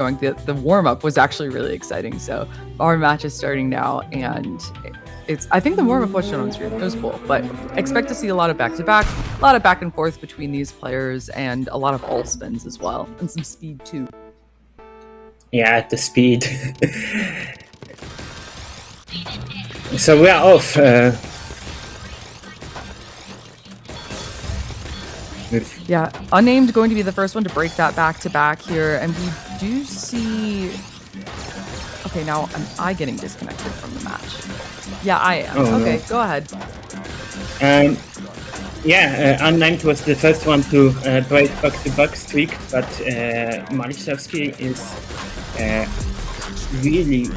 going. The warm-up was actually really exciting. So our match is starting now, and I think the warm-up was shown on screen. It was cool, but expect to see a lot of back-to-back, a lot of back and forth between these players, and a lot of all spins as well, and some speed too. Yeah, the speed. So we are off. Yeah, Unnamed going to be the first one to break that back-to-back here, and we do see... Okay, now am I getting disconnected from the match? Yeah, I am. Oh, okay, no. Go ahead. Unnamed was the first one to break back-to-back streak, but Malishevsky is really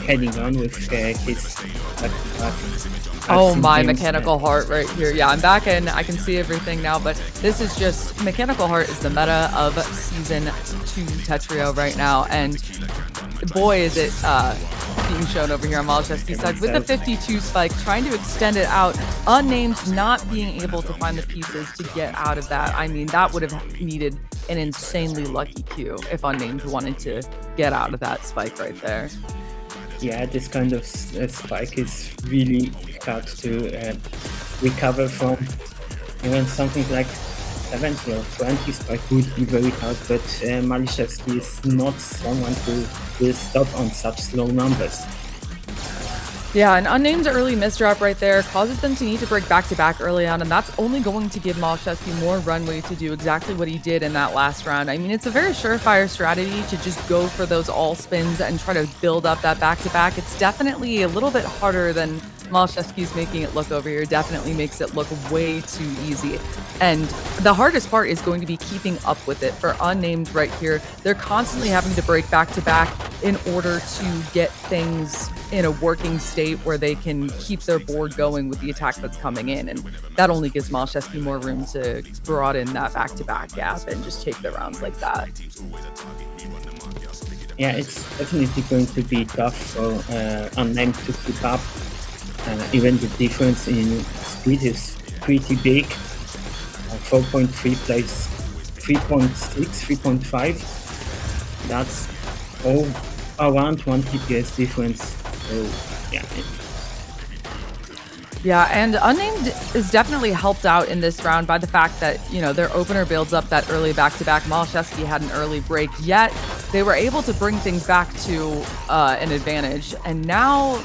heading on with his back-to-back. Oh, my Mechanical Heart right here. Yeah, I'm back in. I can see everything now, but this is just... Mechanical Heart is the meta of Season 2 Tetrio right now, and boy, is it being shown over here on Malishevsky's side with the 52 spike, trying to extend it out. Unnamed not being able to find the pieces to get out of that. I mean, that would have needed an insanely lucky Q if Unnamed wanted to get out of that spike right there. Yeah, this kind of spike is really hard to recover from. Even something like 70 or 20 spike would be very hard, but Malishevsky is not someone who will stop on such slow numbers. Yeah, an Unnamed's early misdrop right there causes them to need to break back-to-back early on, and that's only going to give Malishevsky more runway to do exactly what he did in that last round. I mean, it's a very surefire strategy to just go for those all spins and try to build up that back-to-back. It's definitely a little bit harder than Malishevsky's making it look over here. Definitely makes it look way too easy. And the hardest part is going to be keeping up with it. For Unnamed right here, they're constantly having to break back-to-back in order to get things in a working state where they can keep their board going with the attack that's coming in. And that only gives Malishevsky more room to broaden that back-to-back gap and just take the rounds like that. Yeah, it's definitely going to be tough for Unnamed to keep up. Even the difference in speed is pretty big. 4.3 plays 3.6, 3.5. That's all around 1 TPS difference. So, yeah. Yeah, and Unnamed is definitely helped out in this round by the fact that, you know, their opener builds up that early back-to-back. Malishevsky had an early break, yet they were able to bring things back to an advantage. And now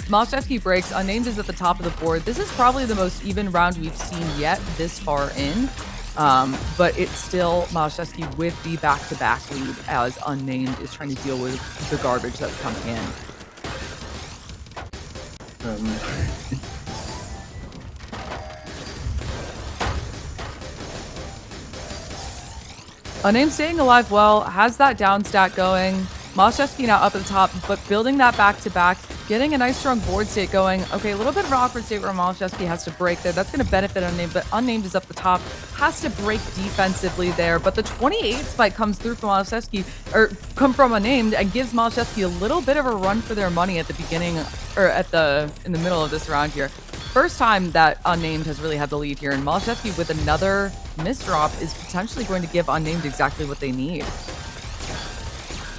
Malishevsky breaks. Unnamed is at the top of the board. This is probably the most even round we've seen yet this far in. But it's still Malishevsky with the back-to-back lead as Unnamed is trying to deal with the garbage that's coming in. Unnamed staying alive well, has that down stat going. Malishevsky now up at the top, but building that back-to-back, getting a nice strong board state going. Okay, a little bit of an awkward state where Malishevsky has to break there. That's going to benefit Unnamed, but Unnamed is up the top, has to break defensively there. But the 28 spike comes through from Malishevsky, or come from Unnamed, and gives Malishevsky a little bit of a run for their money at the beginning, or in the middle of this round here. First time that Unnamed has really had the lead here, and Malishevsky with another misdrop is potentially going to give Unnamed exactly what they need.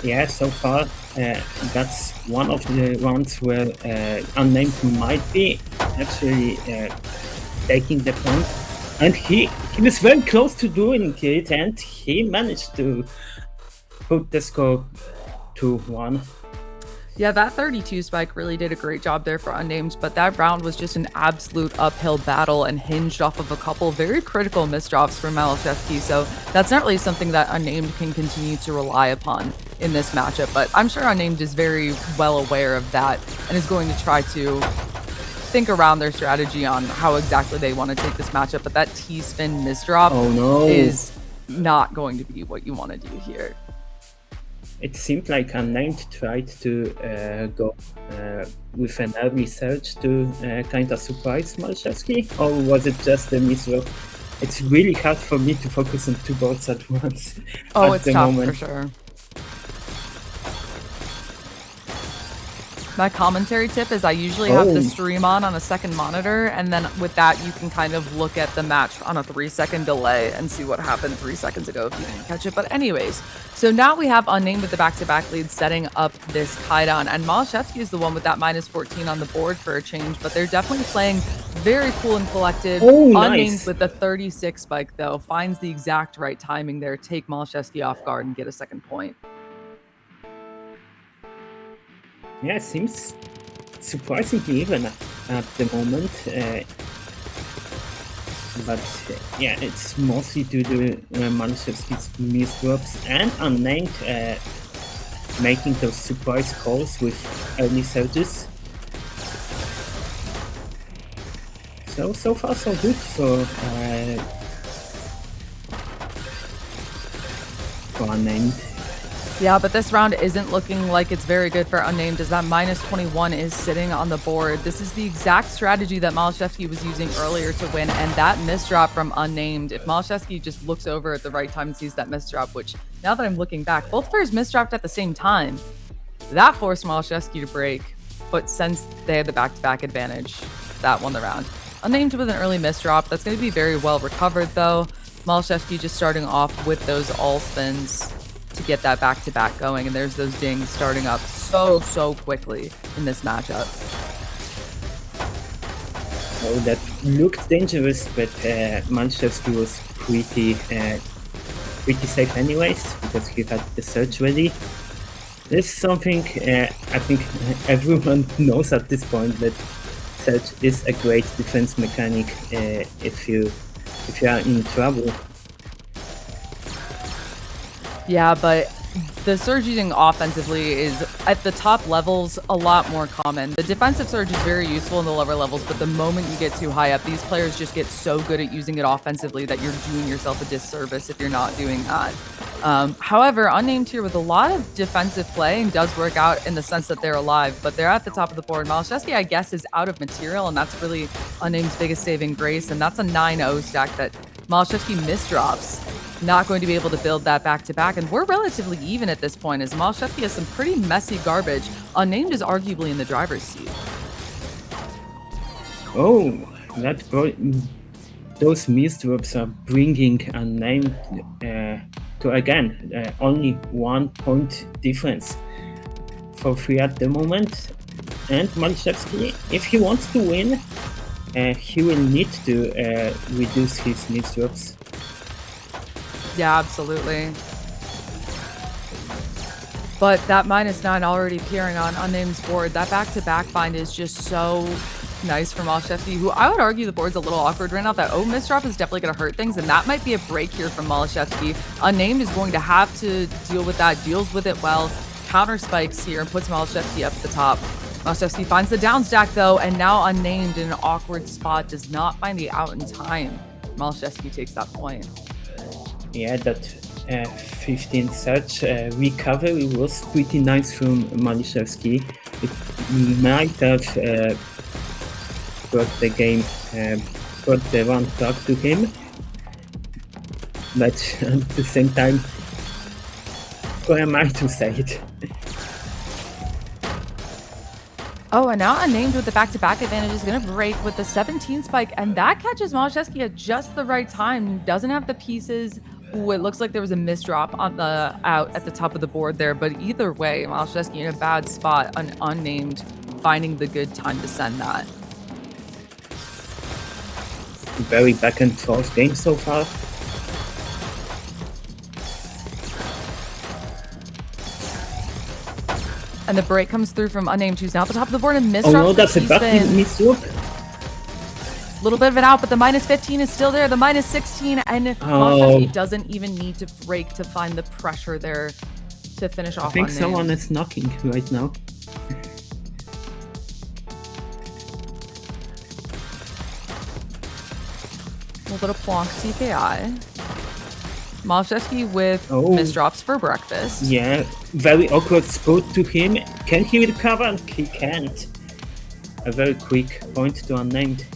Yeah, so far that's one of the rounds where Unnamed might be actually taking the point, and he was very close to doing it, and he managed to put the score to 1. Yeah, that 32 spike really did a great job there for Unnamed, but that round was just an absolute uphill battle and hinged off of a couple very critical misdrops from Malishevsky, so that's not really something that Unnamed can continue to rely upon in this matchup, but I'm sure Unnamed is very well aware of that and is going to try to think around their strategy on how exactly they want to take this matchup, but that T-spin misdrop is not going to be what you want to do here. It seemed like Unnamed tried to go with an early surge to kind of surprise Malishevsky, or was it just a misdrop? It's really hard for me to focus on two boards at once. Oh, it's tough for sure. My commentary tip is I usually have the Oh. stream on a second monitor, and then with that, you can kind of look at the match on a 3-second delay and see what happened 3 seconds ago if you didn't catch it. But anyways, so now we have Unnamed with the back-to-back lead setting up this Kaidan, and Malashevsky is the one with that -14 on the board for a change, but they're definitely playing very cool and collective. Oh, Unnamed nice. with the 36 spike, though, finds the exact right timing there, take Malashevsky off guard and get a second point. Yeah, it seems surprisingly even at the moment. But yeah, it's mostly due to Malashevsky's misdrops and Unnamed making those surprise calls with early surges. So far so good for Unnamed. Yeah, but this round isn't looking like it's very good for Unnamed as that -21 is sitting on the board. This is the exact strategy that Malashevsky was using earlier to win, and that misdrop from Unnamed, if Malashevsky just looks over at the right time and sees that misdrop, which now that I'm looking back, both players misdropped at the same time. That forced Malashevsky to break, but since they had the back-to-back advantage, that won the round. Unnamed with an early misdrop, that's going to be very well recovered though. Malashevsky just starting off with those all spins to get that back-to-back going, and there's those dings starting up so quickly in this matchup. Oh, that looked dangerous, but Malashevsky was pretty safe anyways, because he had the surge ready. This is something I think everyone knows at this point, that surge is a great defense mechanic if you are in trouble. Yeah, but the surge using offensively is, at the top levels, a lot more common. The defensive surge is very useful in the lower levels, but the moment you get too high up, these players just get so good at using it offensively that you're doing yourself a disservice if you're not doing that. However, Unnamed here with a lot of defensive play does work out in the sense that they're alive, but they're at the top of the board. Malashevsky, I guess, is out of material, and that's really Unnamed's biggest saving grace, and that's a 9-0 stack that Malashevsky misdrops. Not going to be able to build that back-to-back, and we're relatively even at this point as Malashevsky has some pretty messy garbage. Unnamed is arguably in the driver's seat. Oh, those misdrops are bringing Unnamed to again only 1 point difference for free at the moment. And Malashevsky, if he wants to win, he will need to reduce his misdrops. Yeah, absolutely. But that -9 already appearing on Unnamed's board, that back-to-back find is just so nice for Malashevsky, who I would argue the board's a little awkward right now. That misdrop is definitely going to hurt things, and that might be a break here from Malashevsky. Unnamed is going to have to deal with that, deals with it well, counter spikes here, and puts Malashevsky up at the top. Malashevsky finds the down stack, though, and now Unnamed in an awkward spot does not find the out in time. Malashevsky takes that point. Yeah, that 15 surge recovery was pretty nice from Malashevsky. It might have brought the game, brought the round back to him, but at the same time, who am I to say it? Oh, and now Unnamed with the back-to-back advantage is going to break with the 17 spike, and that catches Malashevsky at just the right time. Doesn't have the pieces. Ooh, it looks like there was a misdrop on the out at the top of the board there, but either way, Malashevsky in a bad spot, Unnamed finding the good time to send that. Very back and forth game so far. And the break comes through from Unnamed, who's now at the top of the board and misdrops. Oh no, that's a back misdrop. Little bit of it out, but the -15 is still there. The -16, and Malashevsky doesn't even need to break to find the pressure there to finish off. I think Unnamed. someone is knocking right now. A little bit of Plonk TKI. Malashevsky with misdrops for breakfast. Yeah, very awkward spot to him. Can he recover? He can't. A very quick point to Unnamed.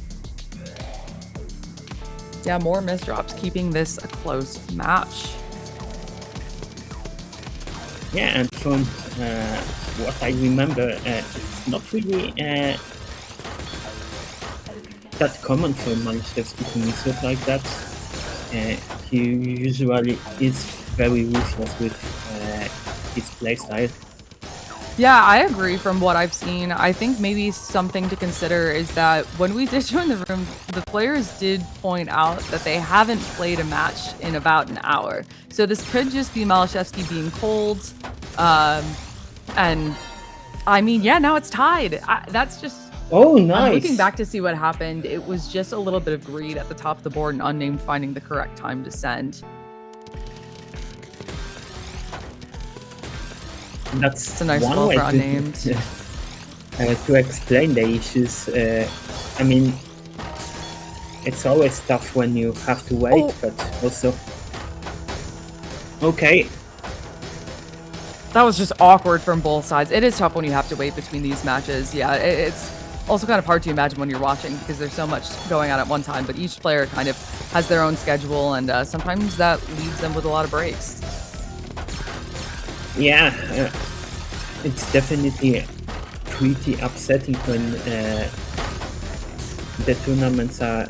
Yeah, more misdrops, keeping this a close match. Yeah, and from what I remember, it's not really that common for Malishevsky to miss it like that. He usually is very ruthless with his playstyle. Yeah, I agree from what I've seen. I think maybe something to consider is that when we did join the room, the players did point out that they haven't played a match in about an hour. So this could just be Malashevsky being cold. And I mean, yeah, now it's tied. That's just... Oh, I'm looking nice! back to see what happened. It was just a little bit of greed at the top of the board and Unnamed finding the correct time to send. That's It's a nice one ball way for Unnamed. to explain the issues. I mean, it's always tough when you have to wait, but also... Okay, That was just awkward from both sides. It is tough when you have to wait between these matches. Yeah, it's also kind of hard to imagine when you're watching because there's so much going on at one time, but each player kind of has their own schedule, and sometimes that leaves them with a lot of breaks. yeah, it's definitely pretty upsetting when the tournaments are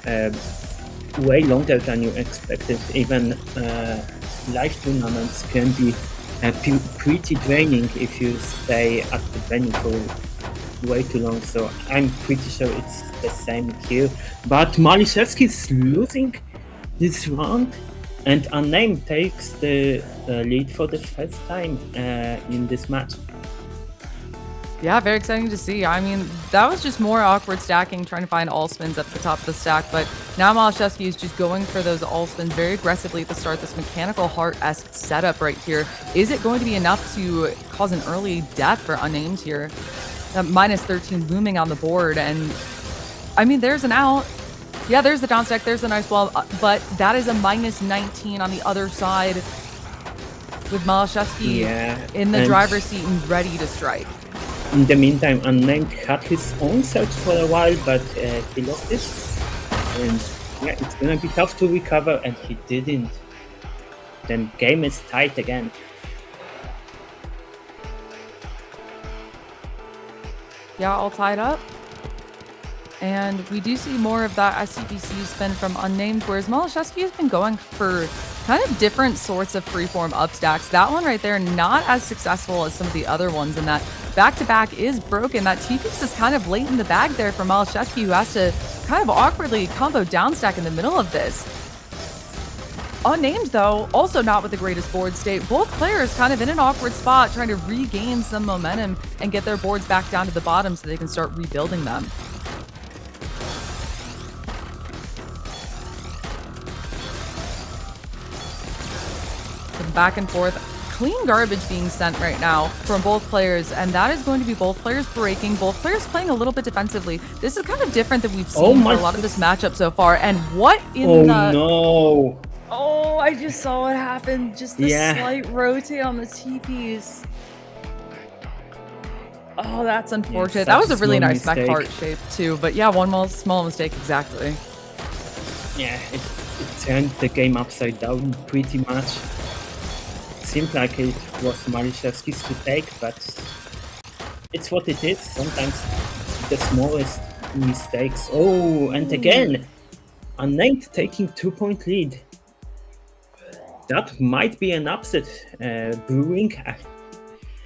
way longer than you expected. Even live tournaments can be pretty draining if you stay at the venue for way too long. So I'm pretty sure it's the same here. But Malishevsky is losing this round, and Unnamed takes the lead for the first time in this match. Yeah, very exciting to see. I mean, that was just more awkward stacking, trying to find all spins at the top of the stack, but now Malashevsky is just going for those all spins very aggressively at the start. This mechanical heart-esque setup right here. Is it going to be enough to cause an early death for Unnamed here? That minus 13 looming on the board, and I mean, there's an out. Yeah, there's the down stack, there's the nice wall, but that is a minus 19 on the other side with Malashevsky in the driver's seat and ready to strike. In the meantime, Unnamed had his own search for a while, but he lost it. And yeah, it's gonna be tough to recover, and he didn't. Then game is tight again. Yeah, all tied up. And we do see more of that SCPC spin from Unnamed, whereas Malashevsky has been going for kind of different sorts of freeform upstacks. That one right there, not as successful as some of the other ones, and that back-to-back is broken. That T-piece is kind of late in the bag there for Malashevsky, who has to kind of awkwardly combo downstack in the middle of this. Unnamed, though, also not with the greatest board state. Both players kind of in an awkward spot, trying to regain some momentum and get their boards back down to the bottom so they can start rebuilding them. Some back and forth. Clean garbage being sent right now from both players, and that is going to be both players breaking, both players playing a little bit defensively. This is kind of different than we've seen for a lot of this matchup so far. And what in the... no! Oh, I just saw what happened. Just the slight rotate on the T-piece. Oh, that's unfortunate. That was a really nice mech heart shape too, but yeah, one more small mistake, exactly. Yeah, it turned the game upside down pretty much. Seemed like it was Malishevsky's to take, but it's what it is. Sometimes the smallest mistakes. Oh, and again, Unnamed taking 2-point lead. That might be an upset brewing.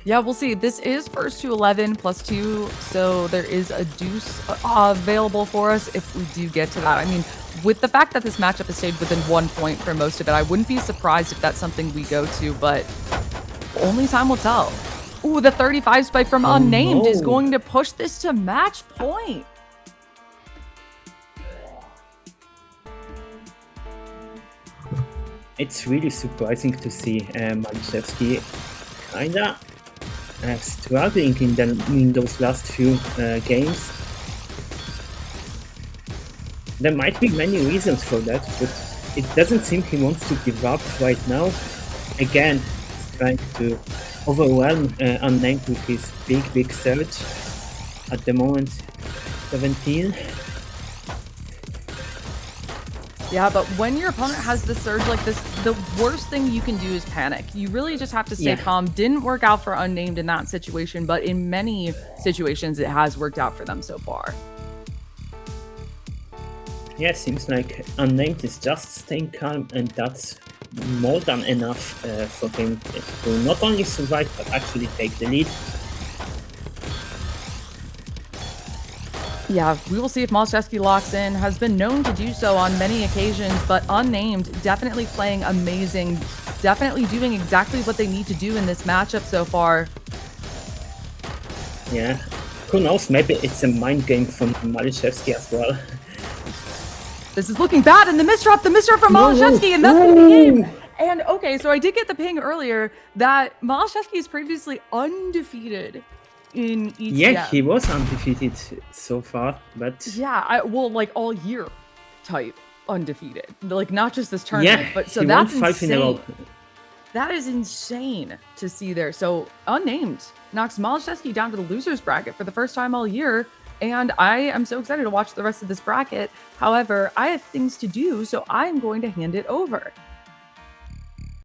Yeah, we'll see. This is first to 11 plus 2, so there is a deuce available for us if we do get to that. I mean, with the fact that this matchup has stayed within 1 point for most of it, I wouldn't be surprised if that's something we go to, but only time will tell. Ooh, the 35 spike from Unnamed is going to push this to match point. It's really surprising to see Malishevsky kinda struggling in those last few games. There might be many reasons for that, but it doesn't seem he wants to give up right now. Again, trying to overwhelm Unnamed with his big surge. At the moment, 17. Yeah, but when your opponent has the surge like this, the worst thing you can do is panic. You really just have to stay calm. Didn't work out for Unnamed in that situation, but in many situations, it has worked out for them so far. Yeah, seems like Unnamed is just staying calm, and that's more than enough for him to not only survive, but actually take the lead. Yeah, we will see if Malczewski locks in. Has been known to do so on many occasions, but Unnamed definitely playing amazing, definitely doing exactly what they need to do in this matchup so far. Yeah, who knows, maybe it's a mind game from Malczewski as well. This is looking bad, and the misdrop from Malczewski, and that's going to be the game. And okay, so I did get the ping earlier that Malczewski is previously undefeated in ETM. Yeah, he was undefeated so far, but yeah, well, like all year type undefeated, like not just this tournament. Yeah, but so that's insane. In a row. That is insane to see there. So Unnamed knocks Malczewski down to the losers bracket for the first time all year. And I am so excited to watch the rest of this bracket. However, I have things to do, so I'm going to hand it over.